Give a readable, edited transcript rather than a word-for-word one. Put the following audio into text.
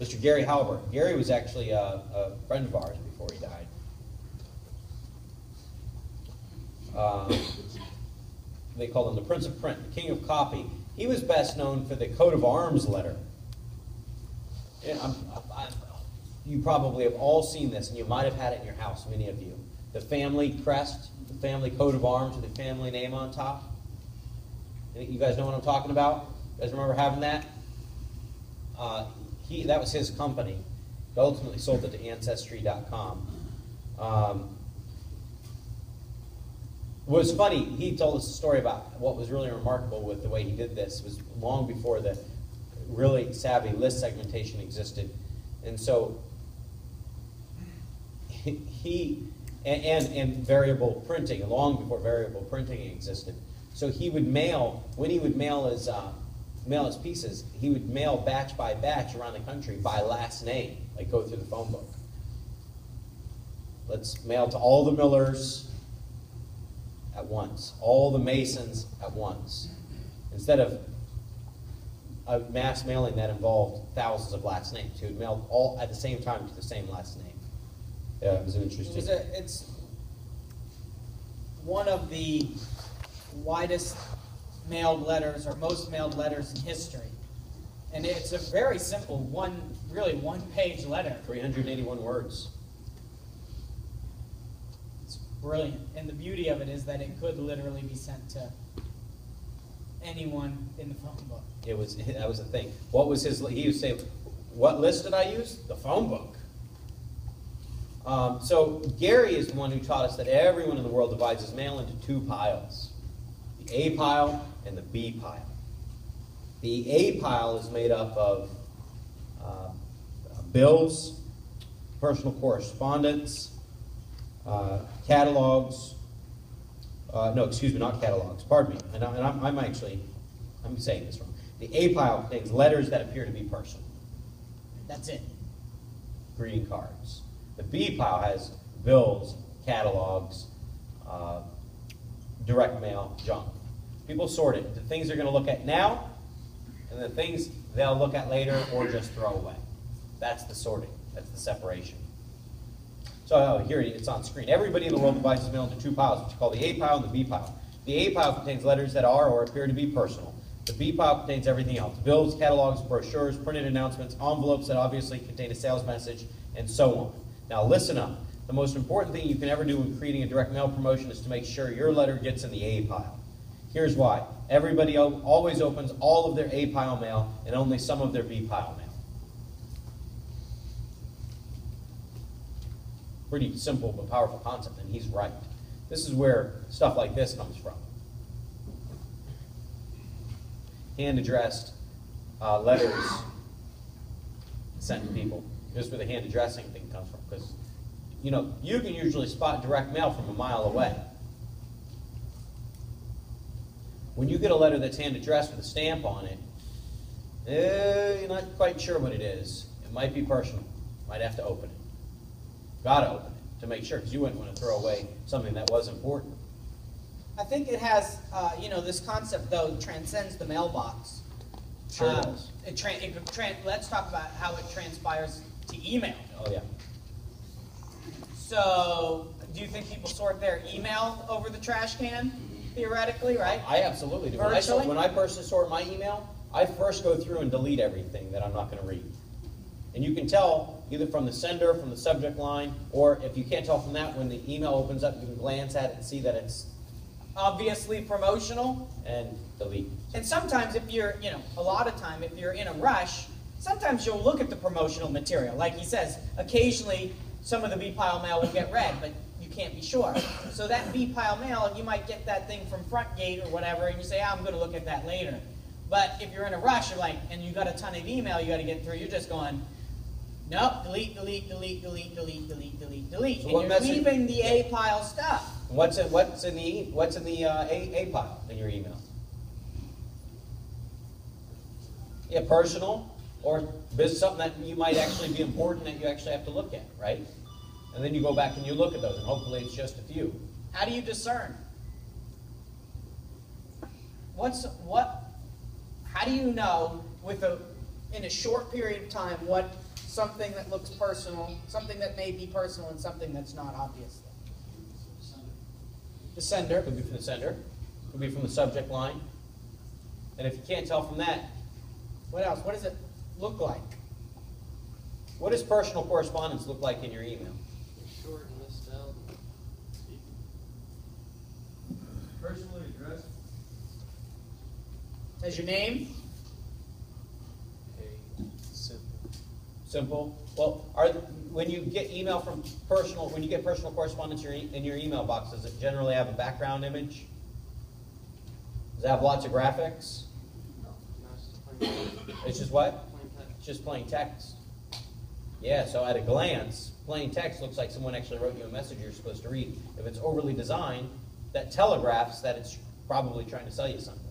Mr. Gary Halbert. Gary was actually a friend of ours before he died. They called him the Prince of Print, the King of Copy. He was best known for the coat of arms letter. You probably have all seen this, and you might have had it in your house, many of you. The family crest, the family coat of arms with the family name on top. You guys know what I'm talking about? You guys remember having that? That was his company. He ultimately sold it to Ancestry.com. What was funny, he told us a story about what was really remarkable with the way he did this. It was long before the really savvy list segmentation existed. And so and variable printing, long before variable printing existed. So he would mail, when he would mail his pieces, he would mail batch by batch around the country by last name, like go through the phone book. Let's mail to all the Millers at once, all the Masons at once, instead of a mass mailing that involved thousands of last names. He would mail all at the same time to the same last name. Yeah, it was interesting. It's one of the widest mailed letters, or most mailed letters in history. And it's a very simple, one-page letter. 381 words. It's brilliant. And the beauty of it is that it could literally be sent to anyone in the phone book. That was the thing. What was his? He would say, "What list did I use? The phone book." So Gary is the one who taught us that everyone in the world divides his mail into two piles: the A pile and the B pile. The A pile is made up of bills, personal correspondence, catalogs. No, excuse me, not catalogs. Pardon me. And I'm saying this wrong. The A pile contains letters that appear to be personal. That's it. Greeting cards. The B pile has bills, catalogs, direct mail, junk. People sort it. The things they're going to look at now, and the things they'll look at later or just throw away. That's the sorting. That's the separation. So here it's on screen. Everybody in the world divides his mail into two piles, which you call the A pile and the B pile. The A pile contains letters that are or appear to be personal. The B pile contains everything else: bills, catalogs, brochures, printed announcements, envelopes that obviously contain a sales message, and so on. Now listen up. The most important thing you can ever do when creating a direct mail promotion is to make sure your letter gets in the A pile. Here's why. Everybody always opens all of their A pile mail and only some of their B pile mail. Pretty simple but powerful concept, and he's right. This is where stuff like this comes from. Hand-addressed letters sent to people. This is where the hand addressing thing comes from, because you can usually spot direct mail from a mile away. When you get a letter that's hand addressed with a stamp on it, you're not quite sure what it is. It might be personal. Might have to open it. Got to open it to make sure, because you wouldn't want to throw away something that was important. I think it has, this concept, though, transcends the mailbox. Sure does. Let's talk about how it transpires to email. Oh, yeah. So, do you think people sort their email over the trash can? Theoretically, right? I absolutely do. Virtually? When I personally sort my email, I first go through and delete everything that I'm not going to read. And you can tell either from the sender, from the subject line, or if you can't tell from that, when the email opens up, you can glance at it and see that it's obviously promotional. And delete. And sometimes if you're, a lot of time, if you're in a rush, sometimes you'll look at the promotional material. Like he says, occasionally some of the B-pile mail will get read, but you can't be sure. So that B-pile mail, you might get that thing from Frontgate or whatever, and you say, I'm going to look at that later. But if you're in a rush, and you got a ton of email you got to get through, you're just going, nope, delete, delete, delete, delete, delete, delete, delete, delete. So and you're leaving the A-pile stuff. What's in the A pile in your email? Yeah, personal or business, something that you might actually be important that you actually have to look at, right? And then you go back and you look at those, and hopefully it's just a few. How do you discern? How do you know in a short period of time what something that looks personal, something that may be personal, and something that's not, obviously. The sender. Could be from the sender, could be from the subject line. And if you can't tell from that, What else? What does it look like? what does personal correspondence look like in your email? Short and misspelled. Personally addressed. As your name? Simple. Well, when you get email from when you get personal correspondence in your email box, does it generally have a background image? Does it have lots of graphics? No, it's just plain text. It's just what? Plain text. It's just plain text. Yeah, so at a glance, plain text looks like someone actually wrote you a message you're supposed to read. If it's overly designed, that telegraphs that it's probably trying to sell you something.